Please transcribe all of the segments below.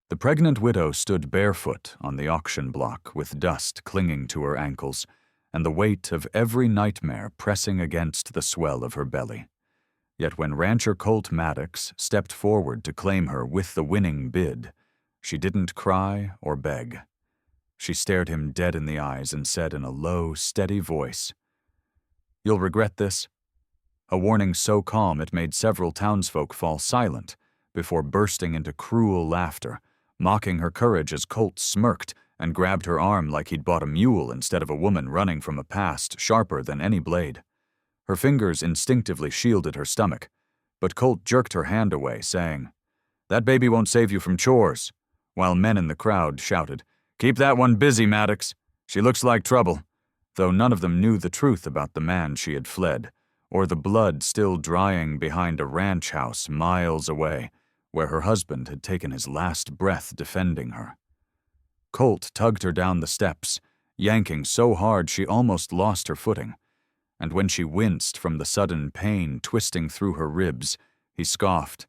The pregnant widow stood barefoot on the auction block with dust clinging to her ankles and the weight of every nightmare pressing against the swell of her belly. Yet when Rancher Colt Maddox stepped forward to claim her with the winning bid, she didn't cry or beg. She stared him dead in the eyes and said in a low, steady voice, "You'll regret this." A warning so calm it made several townsfolk fall silent before bursting into cruel laughter, mocking her courage as Colt smirked and grabbed her arm like he'd bought a mule instead of a woman running from a past sharper than any blade. Her fingers instinctively shielded her stomach, but Colt jerked her hand away, saying, "That baby won't save you from chores," while men in the crowd shouted, "Keep that one busy, Maddox. She looks like trouble," though none of them knew the truth about the man she had fled, or the blood still drying behind a ranch house miles away, where her husband had taken his last breath defending her. Colt tugged her down the steps, yanking so hard she almost lost her footing, and when she winced from the sudden pain twisting through her ribs, he scoffed,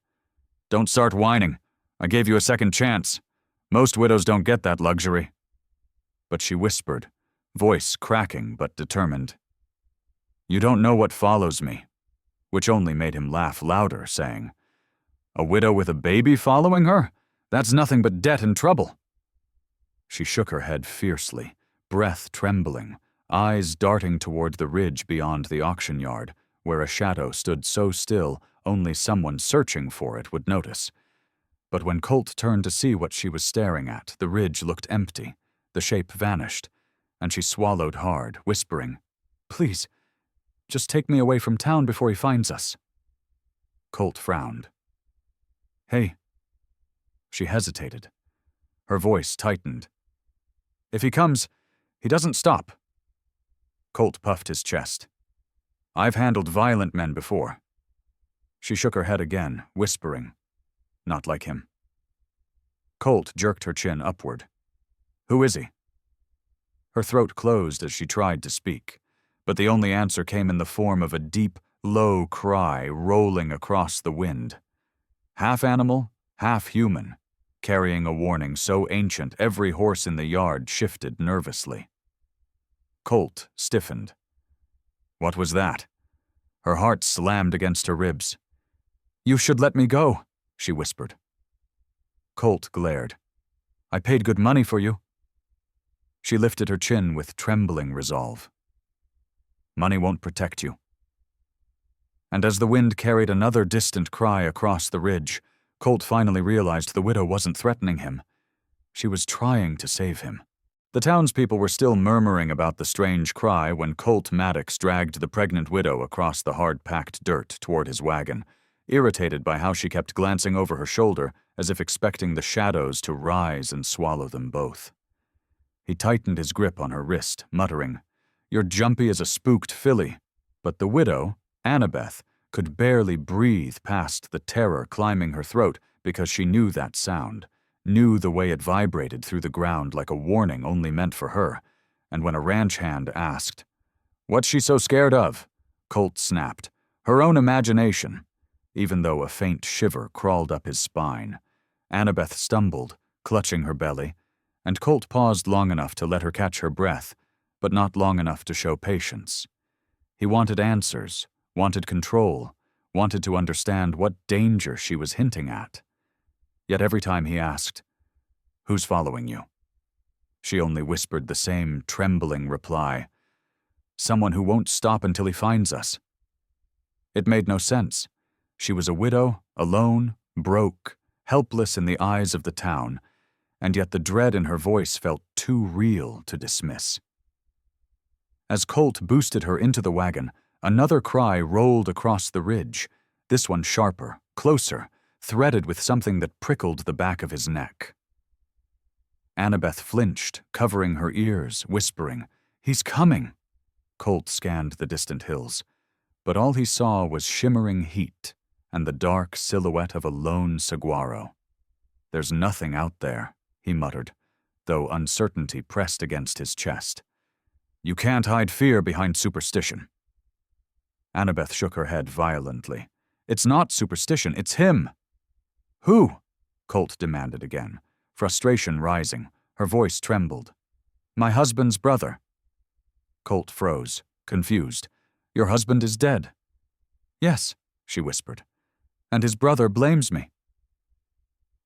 "Don't start whining. I gave you a second chance. Most widows don't get that luxury." But she whispered, voice cracking but determined, "You don't know what follows me," which only made him laugh louder, saying, "A widow with a baby following her? That's nothing but debt and trouble." She shook her head fiercely, breath trembling, eyes darting toward the ridge beyond the auction yard, where a shadow stood so still only someone searching for it would notice. But when Colt turned to see what she was staring at, the ridge looked empty, the shape vanished, and she swallowed hard, whispering, "Please, just take me away from town before he finds us." Colt frowned. "Hey." She hesitated. Her voice tightened. "If he comes, he doesn't stop." Colt puffed his chest. "I've handled violent men before." She shook her head again, whispering, "Not like him." Colt jerked her chin upward. "Who is he?" Her throat closed as she tried to speak, but the only answer came in the form of a deep, low cry rolling across the wind. Half animal, half human, carrying a warning so ancient every horse in the yard shifted nervously. Colt stiffened. "What was that?" Her heart slammed against her ribs. "You should let me go," she whispered. Colt glared. "I paid good money for you." She lifted her chin with trembling resolve. "Money won't protect you." And as the wind carried another distant cry across the ridge, Colt finally realized the widow wasn't threatening him. She was trying to save him. The townspeople were still murmuring about the strange cry when Colt Maddox dragged the pregnant widow across the hard-packed dirt toward his wagon, irritated by how she kept glancing over her shoulder as if expecting the shadows to rise and swallow them both. He tightened his grip on her wrist, muttering, "You're jumpy as a spooked filly," but the widow, Annabeth, could barely breathe past the terror climbing her throat because she knew that sound, knew the way it vibrated through the ground like a warning only meant for her, and when a ranch hand asked, "What's she so scared of?" Colt snapped, "Her own imagination," even though a faint shiver crawled up his spine. Annabeth stumbled, clutching her belly, and Colt paused long enough to let her catch her breath, but not long enough to show patience. He wanted answers, wanted control, wanted to understand what danger she was hinting at. Yet every time he asked, "Who's following you?" she only whispered the same trembling reply, "Someone who won't stop until he finds us." It made no sense. She was a widow, alone, broke, helpless in the eyes of the town, and yet the dread in her voice felt too real to dismiss. As Colt boosted her into the wagon, another cry rolled across the ridge, this one sharper, closer, threaded with something that prickled the back of his neck. Annabeth flinched, covering her ears, whispering, "He's coming!" Colt scanned the distant hills, but all he saw was shimmering heat and the dark silhouette of a lone saguaro. "There's nothing out there," he muttered, though uncertainty pressed against his chest. "You can't hide fear behind superstition." Annabeth shook her head violently. "It's not superstition, it's him." "Who?" Colt demanded again, frustration rising. Her voice trembled. "My husband's brother." Colt froze, confused. "Your husband is dead." "Yes," she whispered. "And his brother blames me."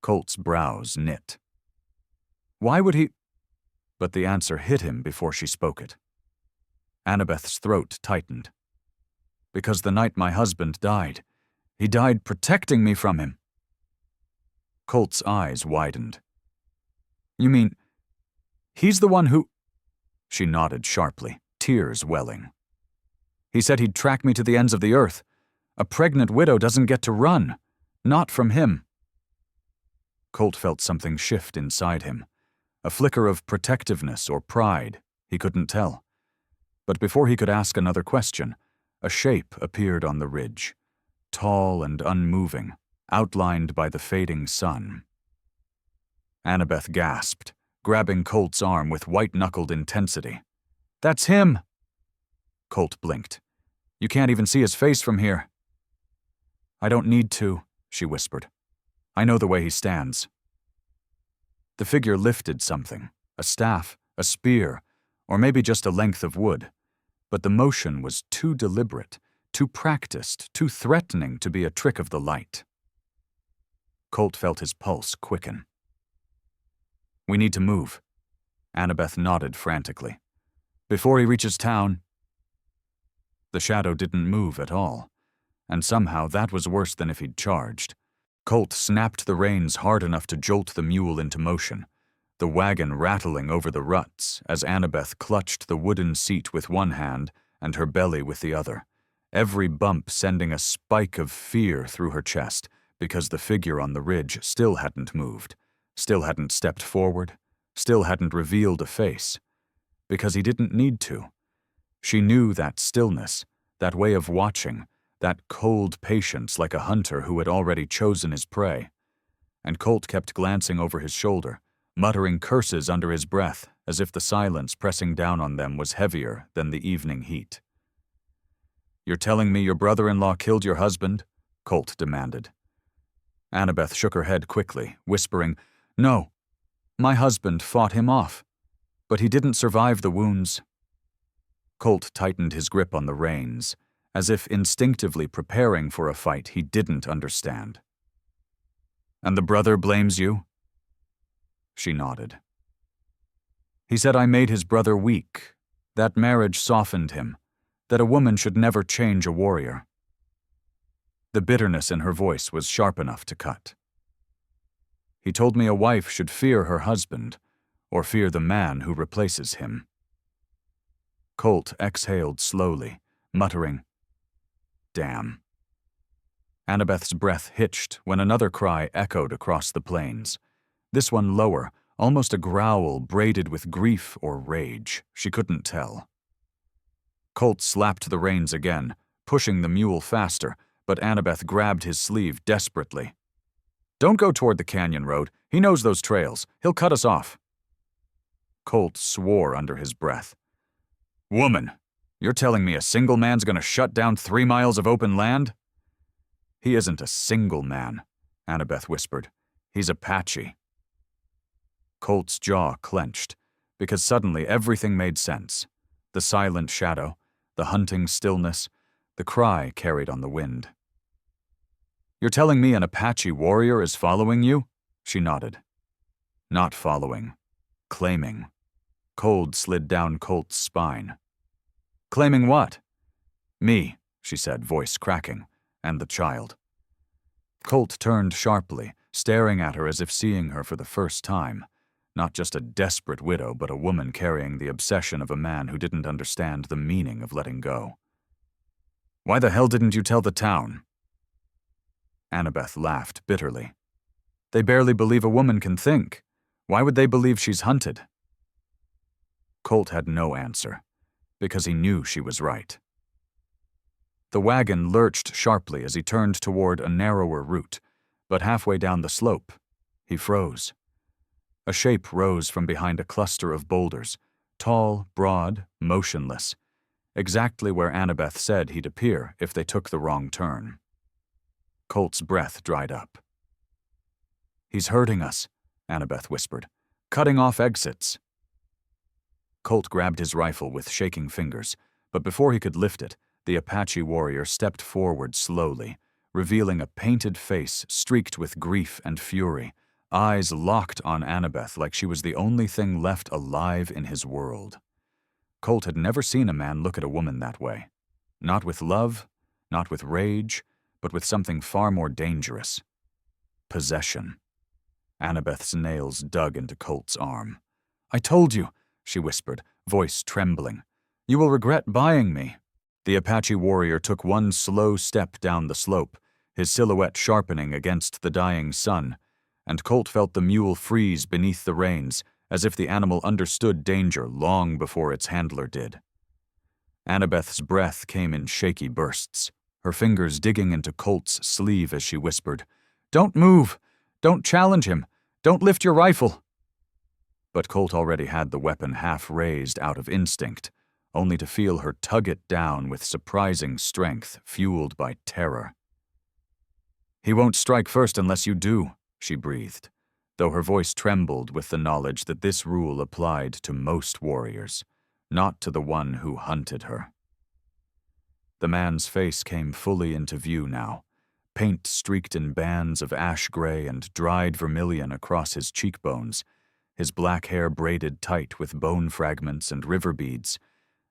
Colt's brows knit. "Why would he—" But the answer hit him before she spoke it. Annabeth's throat tightened. "Because the night my husband died, he died protecting me from him." Colt's eyes widened. "You mean, he's the one who—" She nodded sharply, tears welling. "He said he'd track me to the ends of the earth. A pregnant widow doesn't get to run. Not from him." Colt felt something shift inside him. A flicker of protectiveness or pride, he couldn't tell. But before he could ask another question, a shape appeared on the ridge, tall and unmoving, outlined by the fading sun. Annabeth gasped, grabbing Colt's arm with white-knuckled intensity. "That's him!" Colt blinked. "You can't even see his face from here." "I don't need to," she whispered. "I know the way he stands." The figure lifted something, a staff, a spear, or maybe just a length of wood. But the motion was too deliberate, too practiced, too threatening to be a trick of the light. Colt felt his pulse quicken. "We need to move." Annabeth nodded frantically. "Before he reaches town." The shadow didn't move at all, and somehow that was worse than if he'd charged. Colt snapped the reins hard enough to jolt the mule into motion, the wagon rattling over the ruts as Annabeth clutched the wooden seat with one hand and her belly with the other, every bump sending a spike of fear through her chest because the figure on the ridge still hadn't moved, still hadn't stepped forward, still hadn't revealed a face. Because he didn't need to. She knew that stillness, that way of watching, that cold patience like a hunter who had already chosen his prey. And Colt kept glancing over his shoulder, muttering curses under his breath as if the silence pressing down on them was heavier than the evening heat. "You're telling me your brother-in-law killed your husband?" Colt demanded. Annabeth shook her head quickly, whispering, "No, my husband fought him off, but he didn't survive the wounds." Colt tightened his grip on the reins, as if instinctively preparing for a fight he didn't understand. "And the brother blames you?" She nodded. "He said I made his brother weak, that marriage softened him, that a woman should never change a warrior." The bitterness in her voice was sharp enough to cut. "He told me a wife should fear her husband, or fear the man who replaces him." Colt exhaled slowly, muttering, "Damn." Annabeth's breath hitched when another cry echoed across the plains. This one lower, almost a growl braided with grief or rage, she couldn't tell. Colt slapped the reins again, pushing the mule faster, but Annabeth grabbed his sleeve desperately. "Don't go toward the canyon road. He knows those trails. He'll cut us off." Colt swore under his breath. "Woman, you're telling me a single man's gonna shut down 3 miles of open land?" "He isn't a single man," Annabeth whispered. "He's Apache." Colt's jaw clenched, because suddenly everything made sense. The silent shadow, the hunting stillness, the cry carried on the wind. "You're telling me an Apache warrior is following you?" She nodded. "Not following. Claiming." Cold slid down Colt's spine. "Claiming what?" "Me," she said, voice cracking, "and the child." Colt turned sharply, staring at her as if seeing her for the first time. Not just a desperate widow, but a woman carrying the obsession of a man who didn't understand the meaning of letting go. "Why the hell didn't you tell the town?" Annabeth laughed bitterly. "They barely believe a woman can think. Why would they believe she's hunted?" Colt had no answer, because he knew she was right. The wagon lurched sharply as he turned toward a narrower route, but halfway down the slope, he froze. A shape rose from behind a cluster of boulders, tall, broad, motionless, exactly where Annabeth said he'd appear if they took the wrong turn. Colt's breath dried up. "He's hurting us," Annabeth whispered. "Cutting off exits." Colt grabbed his rifle with shaking fingers, but before he could lift it, the Apache warrior stepped forward slowly, revealing a painted face streaked with grief and fury, eyes locked on Annabeth like she was the only thing left alive in his world. Colt had never seen a man look at a woman that way. Not with love, not with rage, but with something far more dangerous. Possession. Annabeth's nails dug into Colt's arm. "I told you," she whispered, voice trembling. "You will regret buying me." The Apache warrior took one slow step down the slope, his silhouette sharpening against the dying sun, and Colt felt the mule freeze beneath the reins, as if the animal understood danger long before its handler did. Annabeth's breath came in shaky bursts, her fingers digging into Colt's sleeve as she whispered, "Don't move! Don't challenge him! Don't lift your rifle!" But Colt already had the weapon half raised out of instinct, only to feel her tug it down with surprising strength, fueled by terror. "He won't strike first unless you do," she breathed, though her voice trembled with the knowledge that this rule applied to most warriors, not to the one who hunted her. The man's face came fully into view now, paint streaked in bands of ash gray and dried vermilion across his cheekbones, his black hair braided tight with bone fragments and river beads,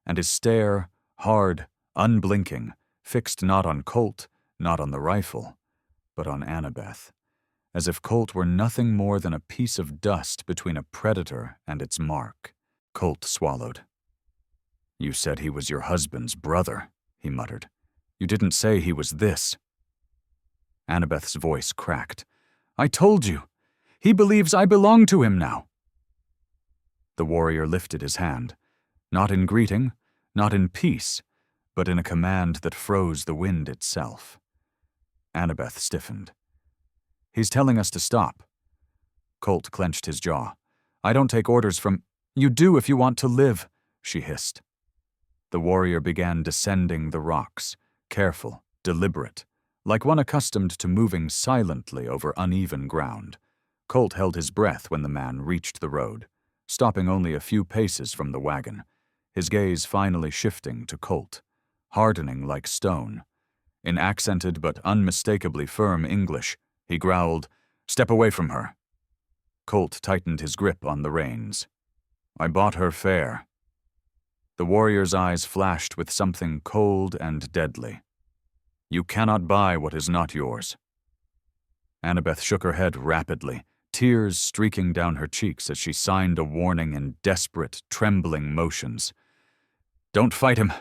and his stare, hard, unblinking, fixed not on Colt, not on the rifle, but on Annabeth, as if Colt were nothing more than a piece of dust between a predator and its mark. Colt swallowed. "You said he was your husband's brother," he muttered. "You didn't say he was this." Annabeth's voice cracked. "I told you. He believes I belong to him now." The warrior lifted his hand, not in greeting, not in peace, but in a command that froze the wind itself. Annabeth stiffened. "He's telling us to stop." Colt clenched his jaw. "I don't take orders from—" "You do if you want to live," she hissed. The warrior began descending the rocks, careful, deliberate, like one accustomed to moving silently over uneven ground. Colt held his breath when the man reached the road, stopping only a few paces from the wagon, his gaze finally shifting to Colt, hardening like stone. In accented but unmistakably firm English, he growled, "Step away from her." Colt tightened his grip on the reins. "I bought her fair." The warrior's eyes flashed with something cold and deadly. "You cannot buy what is not yours." Annabeth shook her head rapidly, tears streaking down her cheeks as she signed a warning in desperate, trembling motions. "Don't fight him.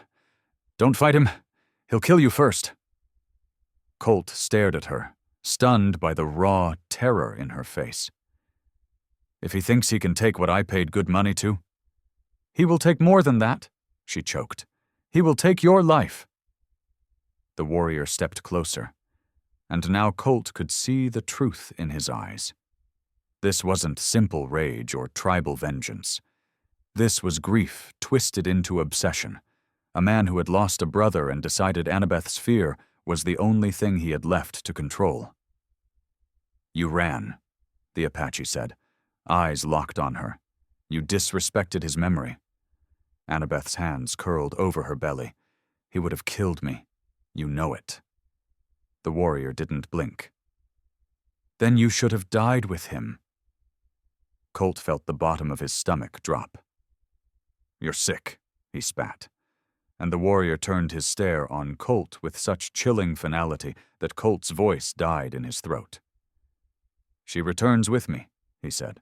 Don't fight him. He'll kill you first." Colt stared at her, stunned by the raw terror in her face. "If he thinks he can take what I paid good money to—" "He will take more than that," she choked. "He will take your life." The warrior stepped closer, and now Colt could see the truth in his eyes. This wasn't simple rage or tribal vengeance. This was grief twisted into obsession, a man who had lost a brother and decided Annabeth's fear was the only thing he had left to control. "You ran," the Apache said, eyes locked on her. "You disrespected his memory." Annabeth's hands curled over her belly. "He would have killed me. You know it." The warrior didn't blink. "Then you should have died with him." Colt felt the bottom of his stomach drop. "You're sick," he spat, and the warrior turned his stare on Colt with such chilling finality that Colt's voice died in his throat. "She returns with me," he said,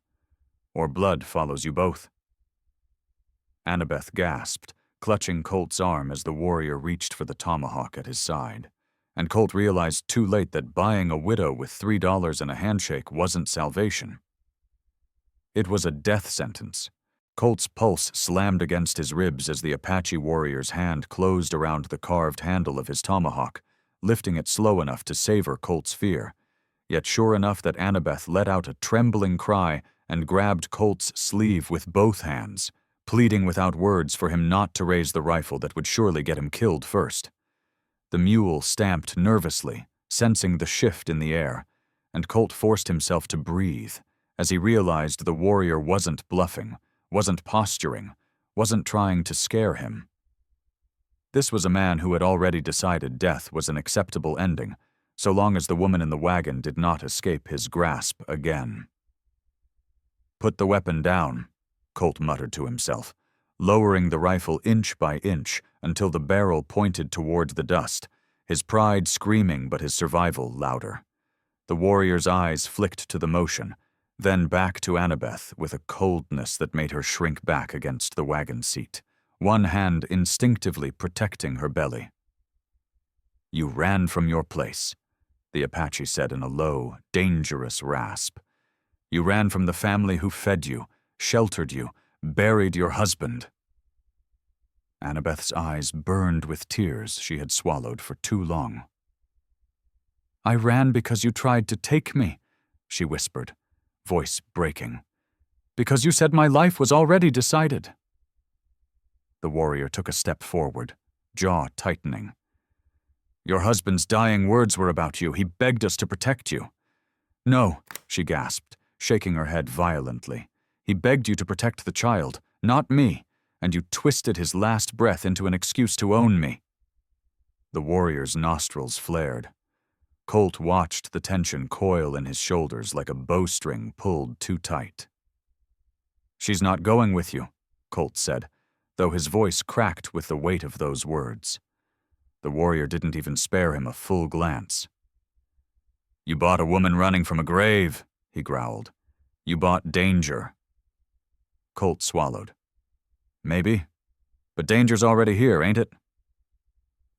"or blood follows you both." Annabeth gasped, clutching Colt's arm as the warrior reached for the tomahawk at his side, and Colt realized too late that buying a widow with $3 and a handshake wasn't salvation. It was a death sentence. Colt's pulse slammed against his ribs as the Apache warrior's hand closed around the carved handle of his tomahawk, lifting it slow enough to savor Colt's fear, yet sure enough that Annabeth let out a trembling cry and grabbed Colt's sleeve with both hands, pleading without words for him not to raise the rifle that would surely get him killed first. The mule stamped nervously, sensing the shift in the air, and Colt forced himself to breathe, as he realized the warrior wasn't bluffing, wasn't posturing, wasn't trying to scare him. This was a man who had already decided death was an acceptable ending, so long as the woman in the wagon did not escape his grasp again. "Put the weapon down," Colt muttered to himself, lowering the rifle inch by inch until the barrel pointed toward the dust, his pride screaming but his survival louder. The warrior's eyes flicked to the motion, then back to Annabeth with a coldness that made her shrink back against the wagon seat, one hand instinctively protecting her belly. "You ran from your place," the Apache said in a low, dangerous rasp. "You ran from the family who fed you, sheltered you, buried your husband." Annabeth's eyes burned with tears she had swallowed for too long. "I ran because you tried to take me," she whispered, voice breaking. "Because you said my life was already decided." The warrior took a step forward, jaw tightening. "Your husband's dying words were about you. He begged us to protect you." "No," she gasped, shaking her head violently. "He begged you to protect the child, not me, and you twisted his last breath into an excuse to own me." The warrior's nostrils flared. Colt watched the tension coil in his shoulders like a bowstring pulled too tight. "She's not going with you," Colt said, though his voice cracked with the weight of those words. The warrior didn't even spare him a full glance. "You bought a woman running from a grave," he growled. "You bought danger." Colt swallowed. "Maybe. But danger's already here, ain't it?"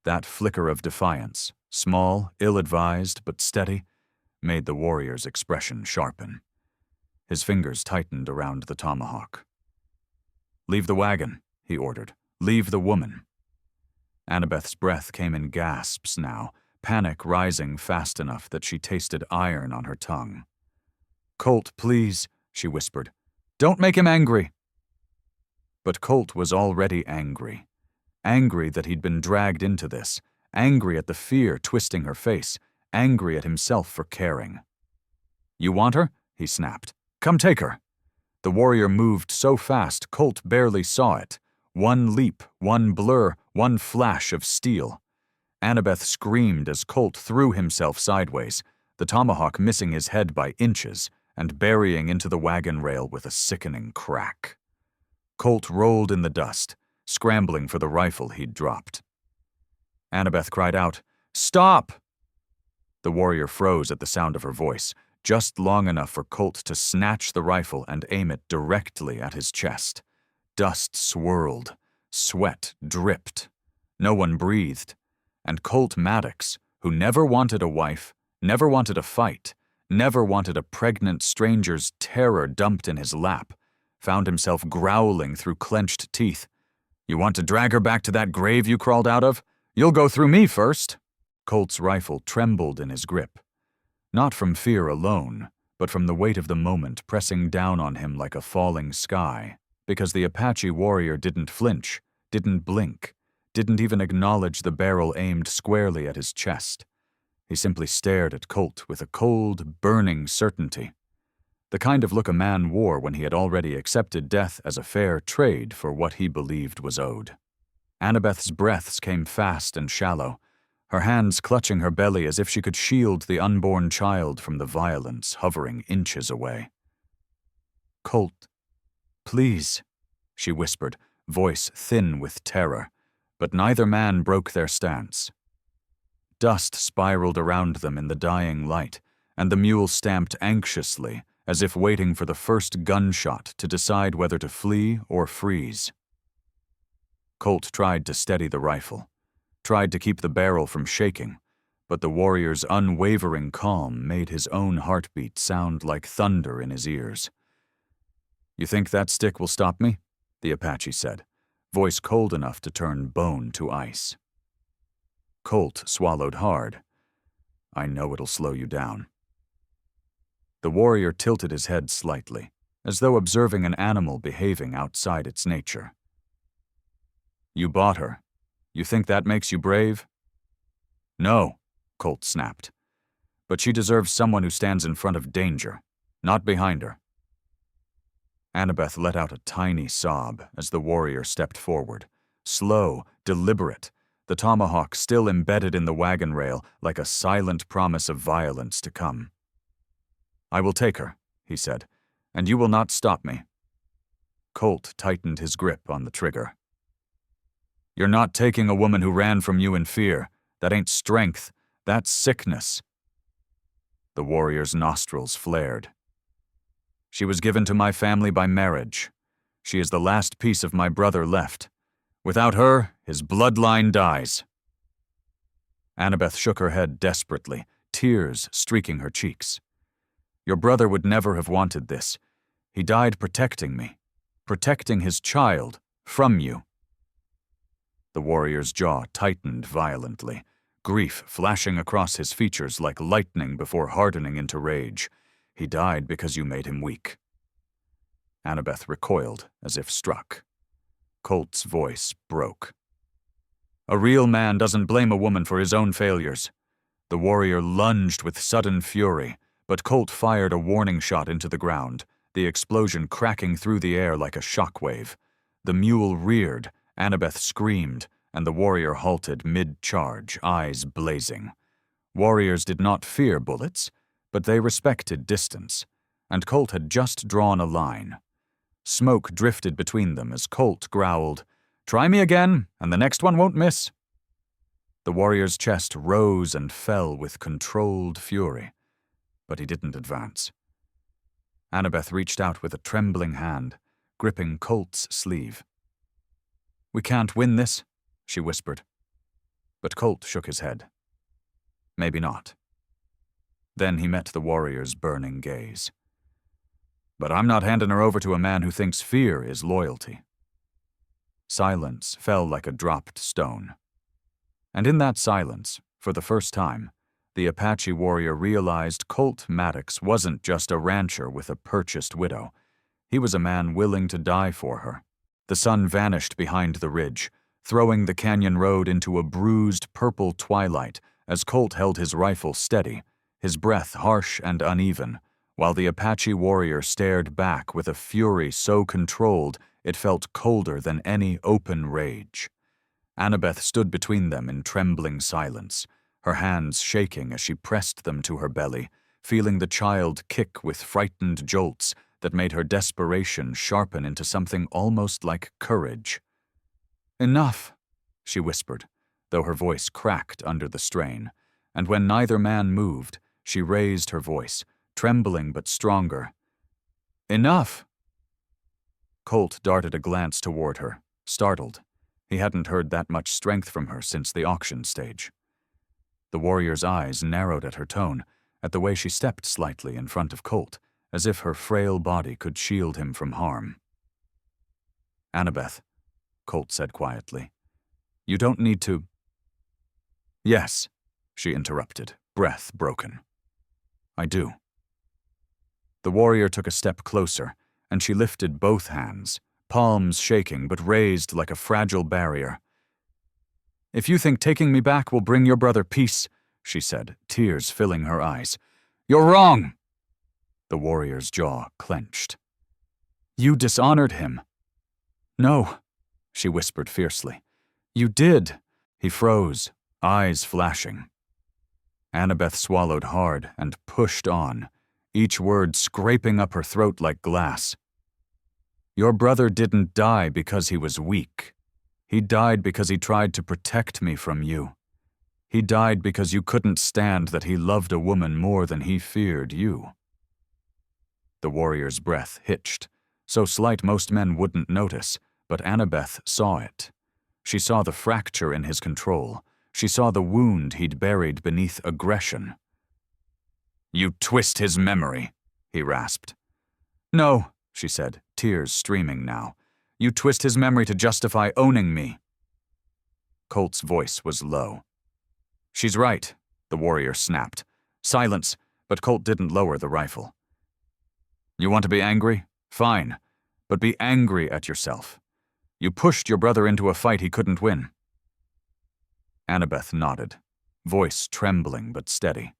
That flicker of defiance, small, ill-advised, but steady, made the warrior's expression sharpen. His fingers tightened around the tomahawk. "Leave the wagon," he ordered. "Leave the woman." Annabeth's breath came in gasps now, panic rising fast enough that she tasted iron on her tongue. "Colt, please," she whispered. "Don't make him angry." But Colt was already angry. Angry that he'd been dragged into this, angry at the fear twisting her face, angry at himself for caring. "You want her?" he snapped. "Come take her." The warrior moved so fast Colt barely saw it. One leap, one blur, one flash of steel. Annabeth screamed as Colt threw himself sideways, the tomahawk missing his head by inches and burying into the wagon rail with a sickening crack. Colt rolled in the dust, scrambling for the rifle he'd dropped. Annabeth cried out, "Stop!" The warrior froze at the sound of her voice, just long enough for Colt to snatch the rifle and aim it directly at his chest. Dust swirled, sweat dripped. No one breathed, and Colt Maddox, who never wanted a wife, never wanted a fight, never wanted a pregnant stranger's terror dumped in his lap, found himself growling through clenched teeth. "You want to drag her back to that grave you crawled out of? You'll go through me first." Colt's rifle trembled in his grip. Not from fear alone, but from the weight of the moment pressing down on him like a falling sky, because the Apache warrior didn't flinch, didn't blink, didn't even acknowledge the barrel aimed squarely at his chest. He simply stared at Colt with a cold, burning certainty. The kind of look a man wore when he had already accepted death as a fair trade for what he believed was owed. Annabeth's breaths came fast and shallow, her hands clutching her belly as if she could shield the unborn child from the violence hovering inches away. "Colt, please," she whispered, voice thin with terror, but neither man broke their stance. Dust spiraled around them in the dying light, and the mule stamped anxiously, as if waiting for the first gunshot to decide whether to flee or freeze. Colt tried to steady the rifle, tried to keep the barrel from shaking, but the warrior's unwavering calm made his own heartbeat sound like thunder in his ears. "You think that stick will stop me?" the Apache said, voice cold enough to turn bone to ice. Colt swallowed hard. "I know it'll slow you down." The warrior tilted his head slightly, as though observing an animal behaving outside its nature. "You bought her. You think that makes you brave?" "No," Colt snapped. "But she deserves someone who stands in front of danger, not behind her. Annabeth let out a tiny sob as the warrior stepped forward. Slow, deliberate, the tomahawk still embedded in the wagon rail like a silent promise of violence to come. "I will take her," he said, "and you will not stop me." Colt tightened his grip on the trigger. "You're not taking a woman who ran from you in fear. That ain't strength. That's sickness." The warrior's nostrils flared. "She was given to my family by marriage. She is the last piece of my brother left. Without her, his bloodline dies." Annabeth shook her head desperately, tears streaking her cheeks. "Your brother would never have wanted this. He died protecting me, protecting his child from you." The warrior's jaw tightened violently, grief flashing across his features like lightning before hardening into rage. "He died because you made him weak." Annabeth recoiled as if struck. Colt's voice broke. "A real man doesn't blame a woman for his own failures." The warrior lunged with sudden fury, but Colt fired a warning shot into the ground, the explosion cracking through the air like a shockwave. The mule reared, Annabeth screamed, and the warrior halted mid-charge, eyes blazing. Warriors did not fear bullets, but they respected distance, and Colt had just drawn a line. Smoke drifted between them as Colt growled, "Try me again, and the next one won't miss." The warrior's chest rose and fell with controlled fury, but he didn't advance. Annabeth reached out with a trembling hand, gripping Colt's sleeve. "We can't win this," she whispered. But Colt shook his head. "Maybe not." Then he met the warrior's burning gaze. "But I'm not handing her over to a man who thinks fear is loyalty." Silence fell like a dropped stone. And in that silence, for the first time, the Apache warrior realized Colt Maddox wasn't just a rancher with a purchased widow. He was a man willing to die for her. The sun vanished behind the ridge, throwing the canyon road into a bruised purple twilight as Colt held his rifle steady, his breath harsh and uneven, while the Apache warrior stared back with a fury so controlled it felt colder than any open rage. Annabeth stood between them in trembling silence, her hands shaking as she pressed them to her belly, feeling the child kick with frightened jolts that made her desperation sharpen into something almost like courage. "Enough," she whispered, though her voice cracked under the strain, and when neither man moved, she raised her voice, trembling but stronger. "Enough!" Colt darted a glance toward her, startled. He hadn't heard that much strength from her since the auction stage. The warrior's eyes narrowed at her tone, at the way she stepped slightly in front of Colt, as if her frail body could shield him from harm. "Annabeth," Colt said quietly, "you don't need to—" "Yes," she interrupted, breath broken. "I do." The warrior took a step closer, and she lifted both hands, palms shaking but raised like a fragile barrier. "If you think taking me back will bring your brother peace," she said, tears filling her eyes, "you're wrong." The warrior's jaw clenched. "You dishonored him." "No," she whispered fiercely. "You did." He froze, eyes flashing. Annabeth swallowed hard and pushed on, each word scraping up her throat like glass. "Your brother didn't die because he was weak. He died because he tried to protect me from you. He died because you couldn't stand that he loved a woman more than he feared you." The warrior's breath hitched, so slight most men wouldn't notice, but Annabeth saw it. She saw the fracture in his control. She saw the wound he'd buried beneath aggression. "You twist his memory," he rasped. "No," she said, tears streaming now. "You twist his memory to justify owning me." Colt's voice was low. "She's right," the warrior snapped. Silence, but Colt didn't lower the rifle. "You want to be angry? Fine, but be angry at yourself. You pushed your brother into a fight he couldn't win." Annabeth nodded, voice trembling but steady.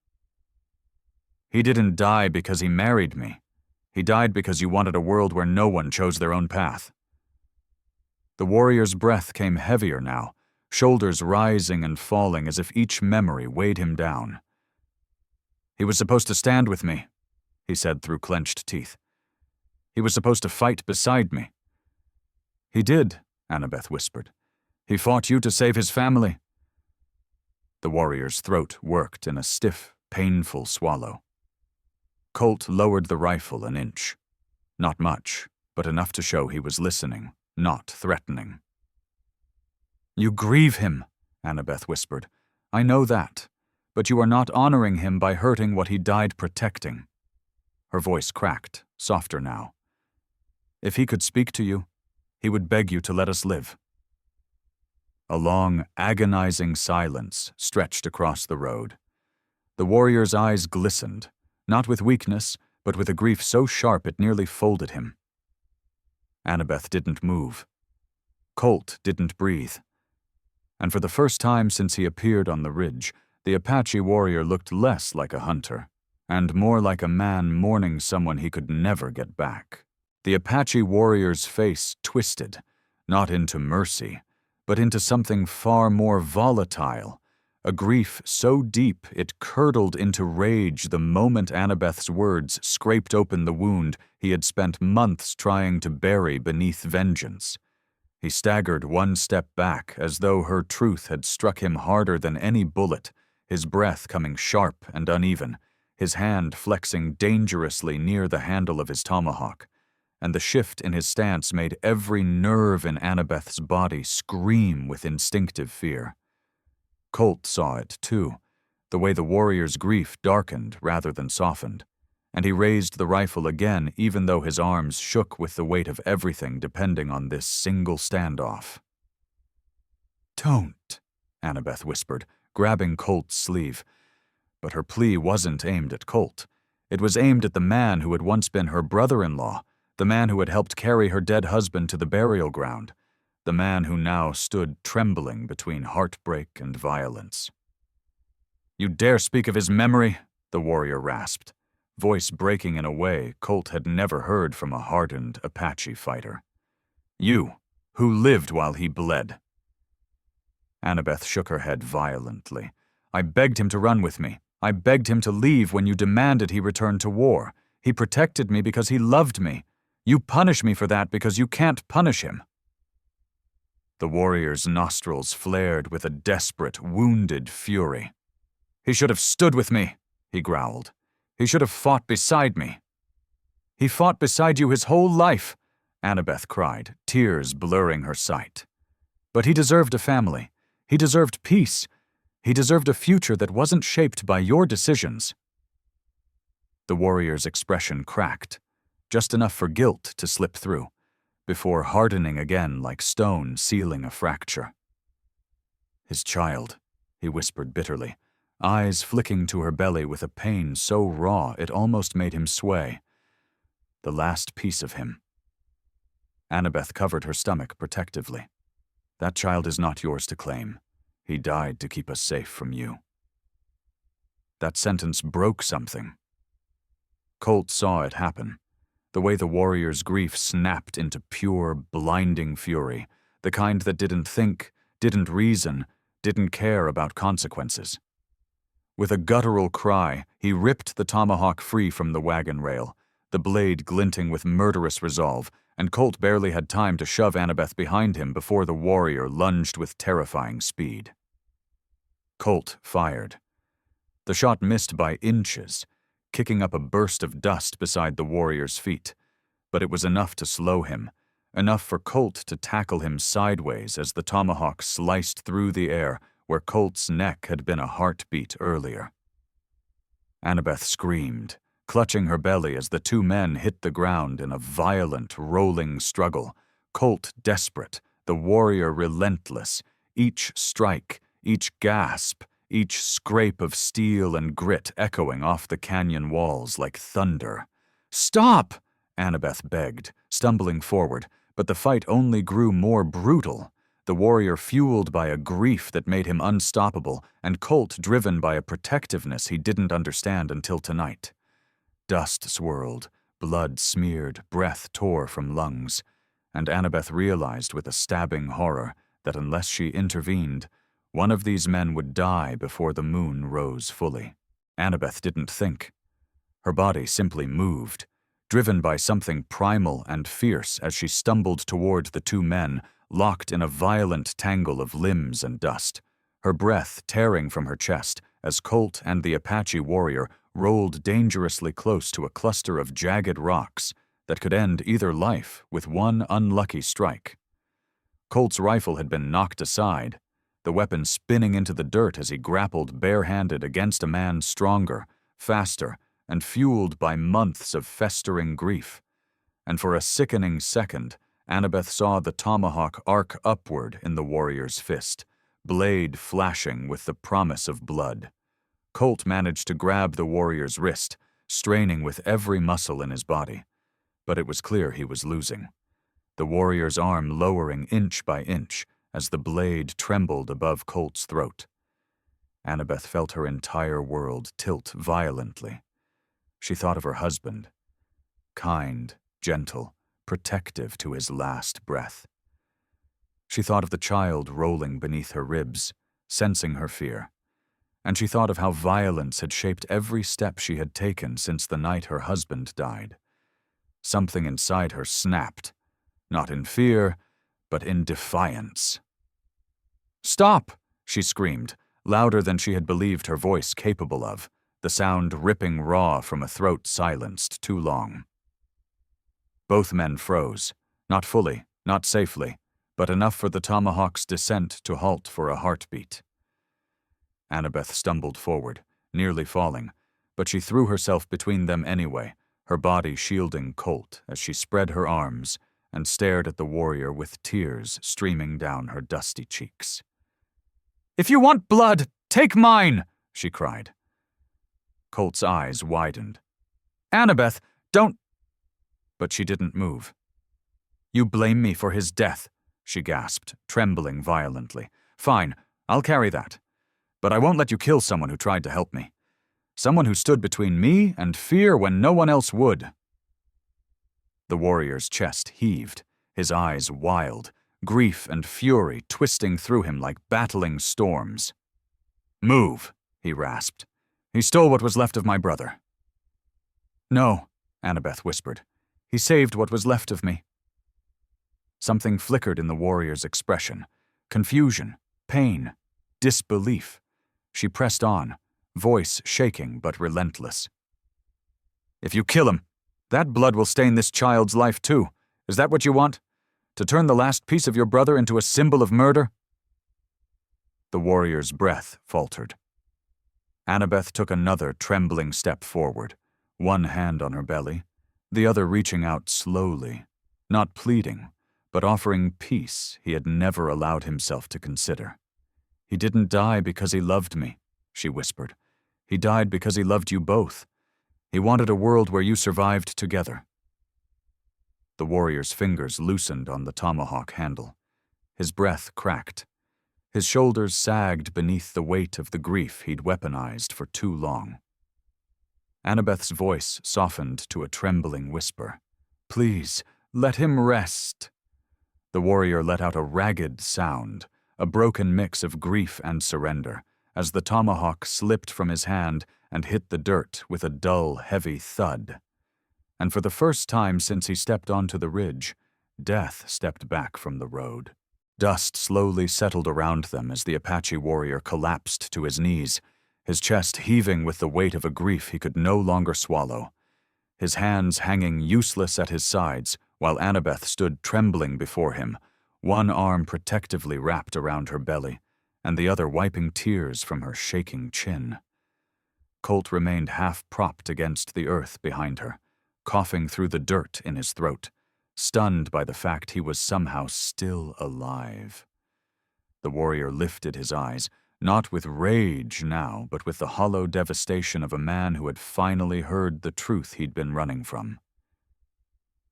"He didn't die because he married me. He died because you wanted a world where no one chose their own path." The warrior's breath came heavier now, shoulders rising and falling as if each memory weighed him down. "He was supposed to stand with me," he said through clenched teeth. "He was supposed to fight beside me." "He did," Annabeth whispered. "He fought you to save his family." The warrior's throat worked in a stiff, painful swallow. Colt lowered the rifle an inch. Not much, but enough to show he was listening, not threatening. "You grieve him," Annabeth whispered. "I know that, but you are not honoring him by hurting what he died protecting." Her voice cracked, softer now. "If he could speak to you, he would beg you to let us live." A long, agonizing silence stretched across the road. The warrior's eyes glistened, not with weakness, but with a grief so sharp it nearly folded him. Annabeth didn't move. Colt didn't breathe. And for the first time since he appeared on the ridge, the Apache warrior looked less like a hunter, and more like a man mourning someone he could never get back. The Apache warrior's face twisted, not into mercy, but into something far more volatile, a grief so deep it curdled into rage the moment Annabeth's words scraped open the wound he had spent months trying to bury beneath vengeance. He staggered one step back as though her truth had struck him harder than any bullet, his breath coming sharp and uneven, his hand flexing dangerously near the handle of his tomahawk, and the shift in his stance made every nerve in Annabeth's body scream with instinctive fear. Colt saw it, too, the way the warrior's grief darkened rather than softened, and he raised the rifle again even though his arms shook with the weight of everything depending on this single standoff. "Don't," Annabeth whispered, grabbing Colt's sleeve. But her plea wasn't aimed at Colt. It was aimed at the man who had once been her brother-in-law, the man who had helped carry her dead husband to the burial ground, the man who now stood trembling between heartbreak and violence. "You dare speak of his memory?" the warrior rasped, voice breaking in a way Colt had never heard from a hardened Apache fighter. "You, who lived while he bled." Annabeth shook her head violently. "I begged him to run with me. I begged him to leave when you demanded he return to war. He protected me because he loved me. You punish me for that because you can't punish him." The warrior's nostrils flared with a desperate, wounded fury. "He should have stood with me," he growled. "He should have fought beside me." "He fought beside you his whole life," Annabeth cried, tears blurring her sight. "But he deserved a family. He deserved peace. He deserved a future that wasn't shaped by your decisions." The warrior's expression cracked, just enough for guilt to slip through, before hardening again like stone sealing a fracture. "His child," he whispered bitterly, eyes flicking to her belly with a pain so raw it almost made him sway. "The last piece of him." Annabeth covered her stomach protectively. "That child is not yours to claim. He died to keep us safe from you." That sentence broke something. Colt saw it happen, the way the warrior's grief snapped into pure, blinding fury, the kind that didn't think, didn't reason, didn't care about consequences. With a guttural cry, he ripped the tomahawk free from the wagon rail, the blade glinting with murderous resolve, and Colt barely had time to shove Annabeth behind him before the warrior lunged with terrifying speed. Colt fired. The shot missed by inches, kicking up a burst of dust beside the warrior's feet, but it was enough to slow him, enough for Colt to tackle him sideways as the tomahawk sliced through the air where Colt's neck had been a heartbeat earlier. Annabeth screamed, clutching her belly as the two men hit the ground in a violent, rolling struggle, Colt desperate, the warrior relentless, each strike, each gasp, each scrape of steel and grit echoing off the canyon walls like thunder. "Stop!" Annabeth begged, stumbling forward, but the fight only grew more brutal, the warrior fueled by a grief that made him unstoppable, and Colt driven by a protectiveness he didn't understand until tonight. Dust swirled, Blood smeared, breath tore from lungs, and Annabeth realized with a stabbing horror that unless she intervened, one of these men would die before the moon rose fully. Annabeth didn't think. Her body simply moved, driven by something primal and fierce as she stumbled toward the two men, locked in a violent tangle of limbs and dust, her breath tearing from her chest as Colt and the Apache warrior rolled dangerously close to a cluster of jagged rocks that could end either life with one unlucky strike. Colt's rifle had been knocked aside, the weapon spinning into the dirt as he grappled barehanded against a man stronger, faster, and fueled by months of festering grief. And for a sickening second, Annabeth saw the tomahawk arc upward in the warrior's fist, blade flashing with the promise of blood. Colt managed to grab the warrior's wrist, straining with every muscle in his body. But it was clear he was losing. The warrior's arm lowering inch by inch as the blade trembled above Colt's throat. Annabeth felt her entire world tilt violently. She thought of her husband, kind, gentle, protective to his last breath. She thought of the child rolling beneath her ribs, sensing her fear. And she thought of how violence had shaped every step she had taken since the night her husband died. Something inside her snapped, not in fear, but in defiance. "Stop!" she screamed, louder than she had believed her voice capable of, the sound ripping raw from a throat silenced too long. Both men froze, not fully, not safely, but enough for the tomahawk's descent to halt for a heartbeat. Annabeth stumbled forward, nearly falling, but she threw herself between them anyway, her body shielding Colt as she spread her arms and stared at the warrior with tears streaming down her dusty cheeks. "If you want blood, take mine!" she cried. Colt's eyes widened. "Annabeth, don't—" But she didn't move. "You blame me for his death," she gasped, trembling violently. "Fine, I'll carry that. But I won't let you kill someone who tried to help me. Someone who stood between me and fear when no one else would." The warrior's chest heaved, his eyes wild, grief and fury twisting through him like battling storms. "Move," he rasped. "He stole what was left of my brother." "No," Annabeth whispered. "He saved what was left of me." Something flickered in the warrior's expression. Confusion, pain, disbelief. She pressed on, voice shaking but relentless. "If you kill him, that blood will stain this child's life too. Is that what you want? To turn the last piece of your brother into a symbol of murder?" The warrior's breath faltered. Annabeth took another trembling step forward, one hand on her belly, the other reaching out slowly, not pleading, but offering peace he had never allowed himself to consider. "He didn't die because he loved me," she whispered. "He died because he loved you both. He wanted a world where you survived together." The warrior's fingers loosened on the tomahawk handle. His breath cracked. His shoulders sagged beneath the weight of the grief he'd weaponized for too long. Annabeth's voice softened to a trembling whisper. "Please, let him rest." The warrior let out a ragged sound, a broken mix of grief and surrender, as the tomahawk slipped from his hand and hit the dirt with a dull, heavy thud. And for the first time since he stepped onto the ridge, death stepped back from the road. Dust slowly settled around them as the Apache warrior collapsed to his knees, his chest heaving with the weight of a grief he could no longer swallow. His hands hanging useless at his sides, while Annabeth stood trembling before him, one arm protectively wrapped around her belly, and the other wiping tears from her shaking chin. Colt remained half-propped against the earth behind her, coughing through the dirt in his throat, stunned by the fact he was somehow still alive. The warrior lifted his eyes, not with rage now, but with the hollow devastation of a man who had finally heard the truth he'd been running from.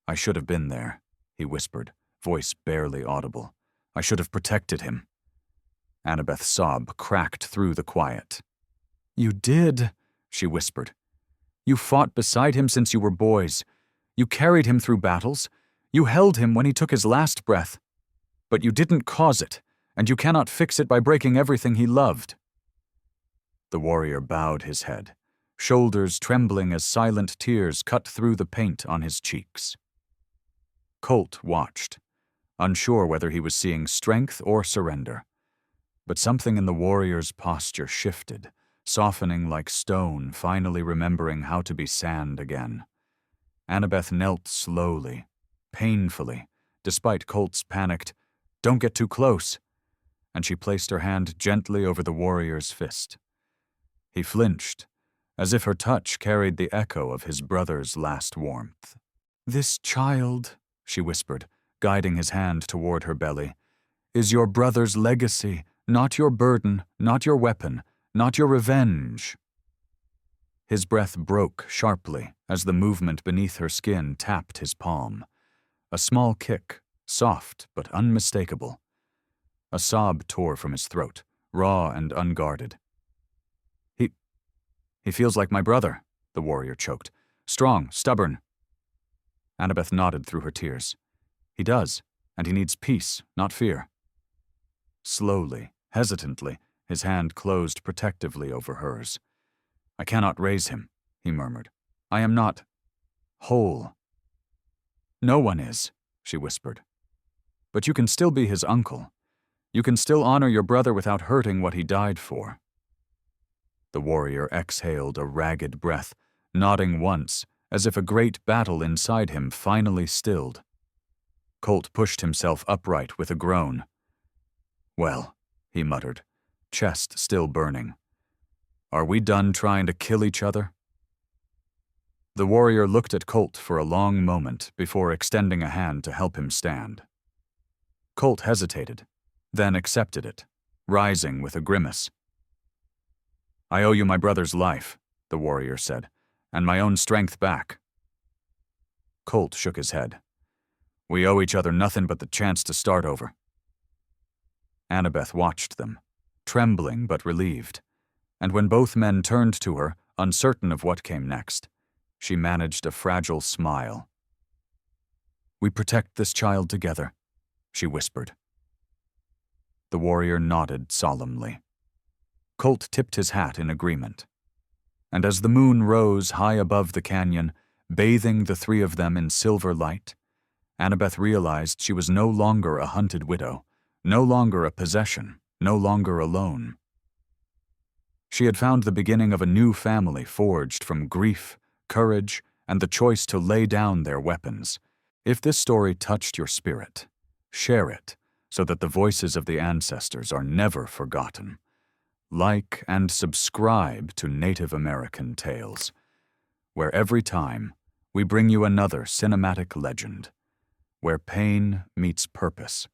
"I should have been there," he whispered, voice barely audible. "I should have protected him." Annabeth's sob cracked through the quiet. "You did," she whispered. "You fought beside him since you were boys. You carried him through battles. You held him when he took his last breath. But you didn't cause it, and you cannot fix it by breaking everything he loved." The warrior bowed his head, shoulders trembling as silent tears cut through the paint on his cheeks. Colt watched, unsure whether he was seeing strength or surrender. But something in the warrior's posture shifted, softening like stone, finally remembering how to be sand again. Annabeth knelt slowly, painfully, despite Colt's panicked, "Don't get too close," and she placed her hand gently over the warrior's fist. He flinched, as if her touch carried the echo of his brother's last warmth. "This child," she whispered, guiding his hand toward her belly, "is your brother's legacy, not your burden, not your weapon, not your revenge." His breath broke sharply as the movement beneath her skin tapped his palm. A small kick, soft but unmistakable. A sob tore from his throat, raw and unguarded. He feels like my brother," the warrior choked. "Strong, stubborn." Annabeth nodded through her tears. "He does, and he needs peace, not fear." Slowly, hesitantly, his hand closed protectively over hers. "I cannot raise him," he murmured. "I am not whole." "No one is," she whispered. "But you can still be his uncle. You can still honor your brother without hurting what he died for." The warrior exhaled a ragged breath, nodding once, as if a great battle inside him finally stilled. Colt pushed himself upright with a groan. "Well," he muttered, chest still burning, "are we done trying to kill each other?" The warrior looked at Colt for a long moment before extending a hand to help him stand. Colt hesitated, then accepted it, rising with a grimace. "I owe you my brother's life," the warrior said, "and my own strength back." Colt shook his head. "We owe each other nothing but the chance to start over." Annabeth watched them, trembling but relieved, and when both men turned to her, uncertain of what came next, she managed a fragile smile. "We protect this child together," she whispered. The warrior nodded solemnly. Colt tipped his hat in agreement. And as the moon rose high above the canyon, bathing the three of them in silver light, Annabeth realized she was no longer a hunted widow, no longer a possession, no longer alone. She had found the beginning of a new family forged from grief, courage, and the choice to lay down their weapons. If this story touched your spirit, share it so that the voices of the ancestors are never forgotten. Like and subscribe to Native American Tales, where every time we bring you another cinematic legend, where pain meets purpose,